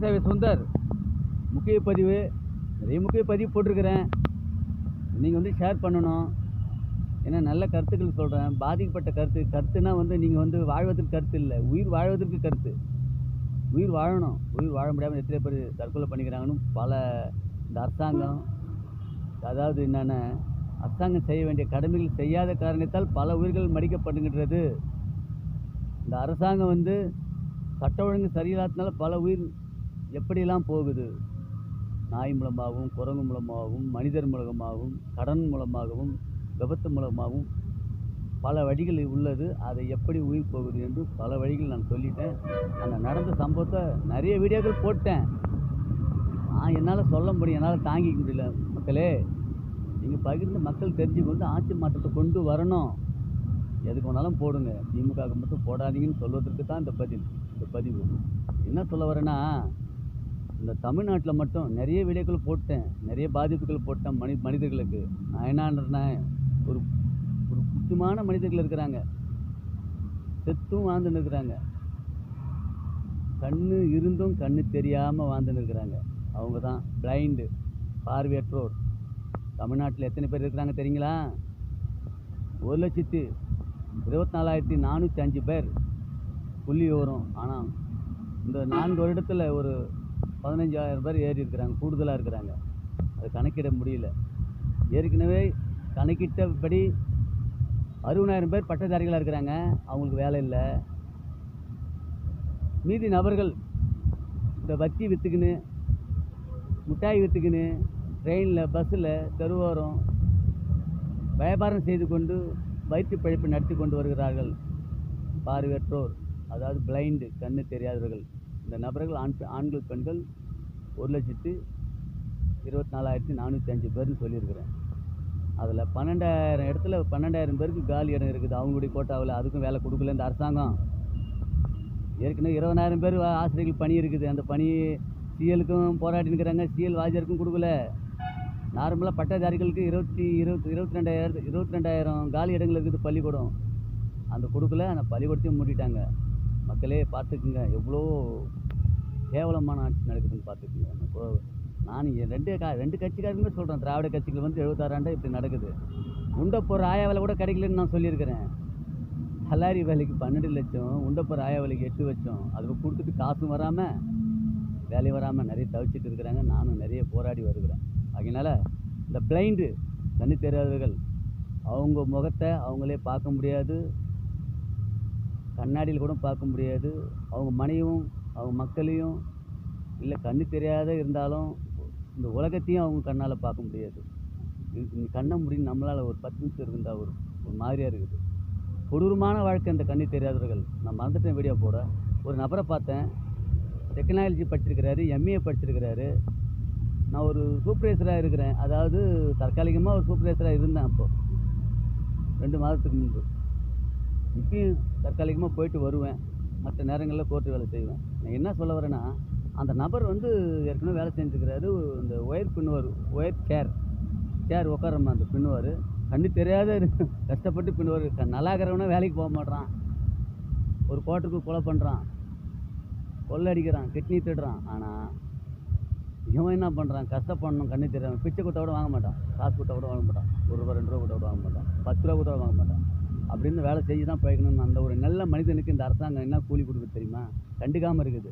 சேவை சுந்தர். முக்கிய பதிவு நிறைய முக்கிய பதிவு போட்டிருக்கிறேன். நீங்கள் வந்து ஷேர் பண்ணணும். ஏன்னா நல்ல கருத்துக்கள் சொல்கிறேன். பாதிக்கப்பட்ட கருத்துனா வந்து நீங்கள் வந்து வாழ்வதற்கு கருத்து இல்லை, உயிர் வாழ்வதற்கு கருத்து. உயிர் வாழணும். உயிர் வாழ முடியாமல் எத்தனை பேர் தற்கொலை பண்ணிக்கிறாங்கன்னு பல இந்த அரசாங்கம், அதாவது என்னென்ன அரசாங்கம் செய்ய வேண்டிய கடமைகள் செய்யாத காரணத்தால் பல உயிர்கள் மடிக்கப்படுகின்றது. இந்த அரசாங்கம் வந்து சட்ட ஒழுங்கு சரியில்லாததுனால பல உயிர் எப்படியெல்லாம் போகுது. நாய் மூலமாகவும், குரங்கு மூலமாகவும், மனிதர் மூலமாகவும், கடன் மூலமாகவும், விபத்து மூலமாகவும் பல வழிகள் உள்ளது. அதை எப்படி உயிர் போகுது என்று பல வழிகள் நான் சொல்லிட்டேன். அந்த நடந்த சம்பவத்தை நிறைய வீடியோக்கள் போட்டேன். என்னால் சொல்ல முடியும், என்னால் தாங்கிக்க முடியல. மக்களே, நீங்கள் பகிர்ந்து மக்கள் தெரிஞ்சுக்கொண்டு ஆட்சி மாற்றத்தை கொண்டு வரணும். எதுக்கு வேணாலும் போடுங்க, திமுகவுக்கு மட்டும் போடாதீங்கன்னு சொல்வதற்கு தான் இந்த பதிவு. என்ன சொல்ல வரேன்னா, இந்த தமிழ்நாட்டில் மட்டும் நிறைய வீடியோக்கள் போட்டேன், நிறைய பாதிப்புகள் போட்டேன் மனிதர்களுக்கு. நான் என்னன்றேன்னா, ஒரு ஒரு முக்கியமான மனிதர்கள் இருக்கிறாங்க, செத்தும் வாழ்ந்துன்னு இருக்கிறாங்க, கண்ணு இருந்தும் கண்ணு தெரியாமல் வாழ்ந்துன்னு இருக்கிறாங்க. அவங்க தான் பிளைண்டு, பார்வையற்றோர். தமிழ்நாட்டில் எத்தனை பேர் இருக்கிறாங்க தெரியுங்களா? 1,24,405 பேர் புள்ளி வரும். ஆனால் இந்த 4 வருடத்தில் ஒரு 15,000 பேர் ஏறி இருக்கிறாங்க, கூடுதலாக இருக்கிறாங்க. அதை கணக்கிட முடியல. ஏற்கனவே கணக்கிட்டபடி 60,000 பேர் பட்டதாரிகளாக இருக்கிறாங்க, அவங்களுக்கு வேலை இல்லை. மீதி நபர்கள் இந்த வத்தி விற்றுக்குன்னு, மிட்டாய் விற்றுக்குன்னு, ட்ரெயினில், பஸ்ஸில், தெருவோரம் வியாபாரம் செய்து கொண்டு வயிற்று பிழைப்பு நடத்தி கொண்டு வருகிறார்கள். பார்வையற்றோர், அதாவது பிளைண்டு, கண்ணு தெரியாதவர்கள். இந்த நபர்கள் ஆண்கள் பெண்கள் 1,24,405 பேர்னு சொல்லியிருக்கிறேன். அதில் 12,000 இடத்துல 12,000 பேருக்கு காலி இடம் இருக்குது அவங்களுடைய கோட்டாவில். அதுக்கும் வேலை கொடுக்கல இந்த அரசாங்கம். ஏற்கனவே 20,000 பேர் ஆசிரியர்கள் பணி இருக்குது. அந்த பணி சிஎலுக்கும் போராடி இருக்கிறாங்க, சிஎல் வாஜருக்கும் கொடுக்கல. நார்மலாக பட்டதாரிகளுக்கு 22,000 காலி இடங்கள் இருக்குது பள்ளிக்கூடம், அந்த கொடுக்கல. அந்த பள்ளிக்கூடத்தையும் மூடிட்டாங்க. மக்களே பார்த்துக்குங்க, எவ்வளோ கேவலமான ஆட்சி நடக்குதுன்னு பார்த்துக்குங்க. நான் ரெண்டு கட்சிக்காரங்களுமே சொல்கிறேன். திராவிட கட்சிகள் வந்து 76 ஆண்டா இப்படி நடக்குது. உண்டை போகிற ஆயா வேலை கூட கிடைக்கலன்னு நான் சொல்லியிருக்கிறேன். கல்லாரி வேலைக்கு 12 லட்சம், உண்டை போகிற ஆயா வேலைக்கு 8 லட்சம். அதுக்கு கொடுத்துட்டு காசும் வராமல், வேலையும் வராமல் நிறைய தவிச்சிட்டு இருக்கிறாங்க. நானும் நிறைய போராடி வருகிறேன். அதனால் இந்த பிளைண்டு, கண்ணு தெரியாதவர்கள், அவங்க முகத்தை அவங்களே பார்க்க முடியாது, கண்ணாடியில் கூட பார்க்க முடியாது. அவங்க மனைவியும் அவங்க மக்களையும், இல்லை கண்ணு தெரியாத இருந்தாலும் இந்த உலகத்தையும் அவங்க கண்ணால் பார்க்க முடியாது. கண்ணை முடியும் நம்மளால் ஒரு 10 நிமிஷம் இருந்தால் ஒரு மாதிரியாக இருக்குது. கொடூரமான வாழ்க்கை இந்த கண்ணு தெரியாதவர்கள். நான் மறந்துட்டேன் வீடியோ போட. ஒரு நபரை பார்த்தேன், டெக்னாலஜி படிச்சிருக்கிறாரு, எம்ஏ படிச்சிருக்கிறாரு. நான் ஒரு சூப்பர்வைசராக இருக்கிறேன், அதாவது தற்காலிகமாக ஒரு சூப்பர்வைசராக இருந்தேன் அப்போது 2 மாதத்துக்கு முன்பு. இப்பயும் தற்காலிகமாக போயிட்டு வருவேன், மற்ற நேரங்களில் கோர்ட்டு வேலை செய்வேன். நான் என்ன சொல்ல வரேன்னா, அந்த நபர் வந்து ஏற்கனவே வேலை செஞ்சுருக்கிறாரு. இந்த ஒயர் பின்னுவார், ஒயர் சேர் உட்காரம்மா, அந்த பின்னுவார். கண்ணு தெரியாத கஷ்டப்பட்டு பின்னுவார். நல்லா இருக்கிறவனா வேலைக்கு போக மாட்டான், ஒரு கோட்டுக்கு கொலை பண்ணுறான், கொள்ளை அடிக்கிறான், கிட்னி திடுறான். ஆனால் இவன் என்ன பண்ணுறான், கஷ்டப்படணும், கண்ணு தெரியாமல் பிச்சை கொடுத்தா கூட வாங்க மாட்டான், காசு கொடுத்தா கூட வாங்க மாட்டான், 1 ரூபா 2 ரூபா கொடுத்தா கூட வாங்க மாட்டான், 10 ரூபா கொடுத்தா வாங்க மாட்டான். அப்படின்னு வேலை செஞ்சு தான் போய்க்கணும்னு அந்த ஒரு நல்ல மனிதனுக்கு இந்த அரசாங்கம் என்ன கூலி கொடுக்குது தெரியுமா? கண்டுக்காமல் இருக்குது.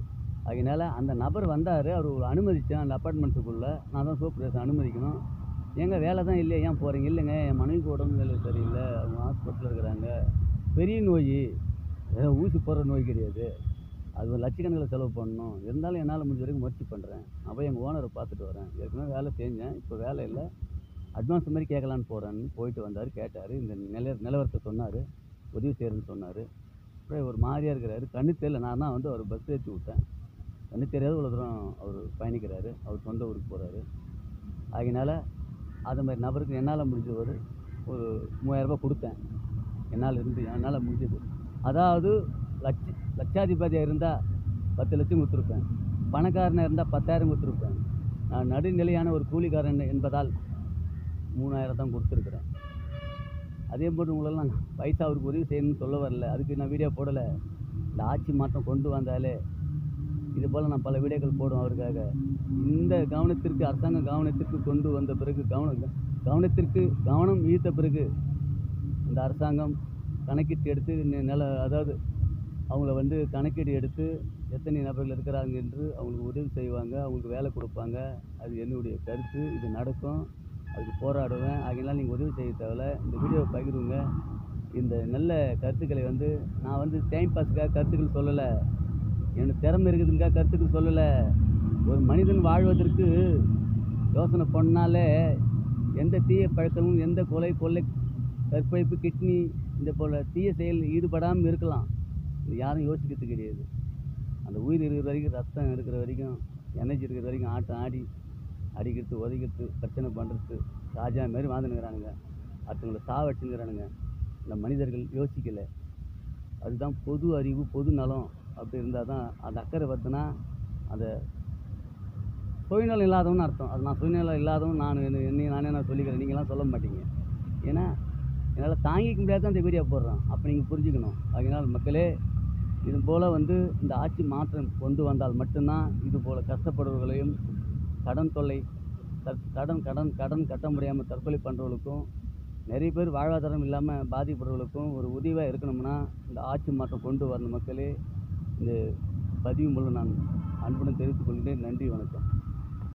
அதனால் அந்த நபர் வந்தார், அவர் அனுமதித்தேன் அந்த அப்பார்ட்மெண்ட்டுக்குள்ளே. நான் தான் சூப்பர்வைசர், அனுமதிக்கணும். ஏங்க வேலை தான் இல்லையா, ஏன் போகிறீங்க? இல்லைங்க, என் மனைவிக்கு உடம்பு வேலை சரியில்லை, அவங்க ஹாஸ்பிட்டலில் இருக்கிறாங்க, பெரிய நோய், ஊசி போடுற நோய் கிடையாது, அது ஒரு லட்சக்கணக்கில் செலவு பண்ணணும். இருந்தாலும் என்னால் முடிஞ்ச வரைக்கும் முயற்சி பண்ணுறேன். அப்போ எங்கள் ஓனரை பார்த்துட்டு வரேன். ஏற்கனவே வேலை செஞ்சேன், இப்போ வேலை இல்லை, அட்வான்ஸ் மாதிரி கேட்கலான்னு போகிறேன்னு போயிட்டு வந்தார். கேட்டார், இந்த நிலவரத்தை சொன்னார், உதவி செய்கிறேன்னு சொன்னார். அப்படியே ஒரு மாதிரியாக இருக்கிறாரு. கண்ணு தெரியல. நான் தான் வந்து அவர் பஸ் ஏற்றி விட்டேன். கண்ணு தெரியாத இவ்வளோ தூரம் அவர் பயணிக்கிறாரு, அவர் சொந்த ஊருக்கு போகிறாரு. அதனால் அது மாதிரி நபருக்கு என்னால் முடிஞ்ச ஒரு 3,000 ரூபாய் கொடுத்தேன். என்னால் முடிஞ்சது. அதாவது லட்சாதிபதியாக இருந்தால் 10 லட்சம் கொடுத்துருப்பேன், பணக்காரனாக இருந்தால் 10,000 கொடுத்துருப்பேன். நான் நடுநிலையான ஒரு கூலிக்காரன் என்பதால் 3,000 தான் கொடுத்துருக்குறேன். அதே போட்டு உங்களெல்லாம் பைசா அவருக்கு உதவி செய்யணும்னு சொல்ல வரல, அதுக்கு நான் வீடியோ போடலை. இந்த ஆட்சி மாற்றம் கொண்டு வந்தாலே இது போல் நான் பல வீடியோக்கள் போடுவேன் அவருக்காக. இந்த கவனத்திற்கு அரசாங்கம் கவனத்திற்கு கொண்டு வந்த பிறகு கவனம் ஈர்த்த பிறகு இந்த அரசாங்கம் கணக்கிட்டு எடுத்து அதாவது அவங்கள வந்து கணக்கீடு எடுத்து எத்தனை நபர்கள் இருக்கிறாங்க என்று அவங்களுக்கு உதவி செய்வாங்க, அவங்களுக்கு வேலை கொடுப்பாங்க. அது என்னுடைய கருத்து. இது நடக்கும். அதுக்கு போராடுவேன். ஆகையினால நீங்கள் உதவி செய்ய தேவையில்ல. இந்த வீடியோவை பகிருங்க. இந்த நல்ல கருத்துக்களை வந்து நான் வந்து டைம் பாஸுக்காக கருத்துக்கள் சொல்லலை, எனக்கு திறமை இருக்குதுங்காக கருத்துக்கள் சொல்லலை. ஒரு மனிதன் வாழ்வதற்கு யோசனை பண்ணாலே எந்த தீய பழக்கமும், எந்த கொலை, கொள்ளை, கற்பழிப்பு, கிட்னி இந்த போல் தீய செயலில் ஈடுபடாமல் இருக்கலாம். இது யாரும் யோசிக்கிறது கிடையாது. அந்த உயிர் இருக்கிற வரைக்கும், ரத்தம் இருக்கிற வரைக்கும், எனர்ஜி இருக்கிற வரைக்கும் ஆட்டம் ஆடி அடிக்கிறது, உதைக்கிறது, பிரச்சனை பண்ணுறது, ராஜா மாரி வாழ்ந்துனுங்கிறானுங்க. அடுத்தவங்களை சாவடிச்சுங்கிறானுங்க. இந்த மனிதர்கள் யோசிக்கலை. அதுதான் பொது அறிவு, பொது நலம் அப்படி இருந்தால் தான் அந்த அக்கறை வருதுன்னா அந்த சுயநலம் இல்லாதவன்னு அர்த்தம். அது நான் சுயநலம் இல்லாதவன் என்னையும் நானே நான் சொல்லிக்கிறேன். நீங்களாம் சொல்ல மாட்டீங்க. ஏன்னா என்னால் தாங்கிக்க முடியாது தான் இந்த வீடியோ போடுறேன். அப்போ நீங்கள் புரிஞ்சுக்கணும். அதனால் மக்களே, இது போல் வந்து இந்த ஆட்சி மாற்றம் கொண்டு வந்தால் மட்டும்தான் இது போல் கஷ்டப்படுபவர்களையும், கடன் தொல்லை, கடன் கட்ட முடியாமல் தற்கொலை பண்ணுறவங்களுக்கும், நிறைய பேர் வாழ்வாதாரம் இல்லாமல் பாதிப்படுறவங்களுக்கும் ஒரு உதவியாக இருக்கணும்னா இந்த ஆட்சி மாற்றம் கொண்டு வரணும். மக்களே, இந்த பதிவு மூலம் நான் அன்புடன் தெரிவித்துக் கொள்கிறேன். நன்றி, வணக்கம்.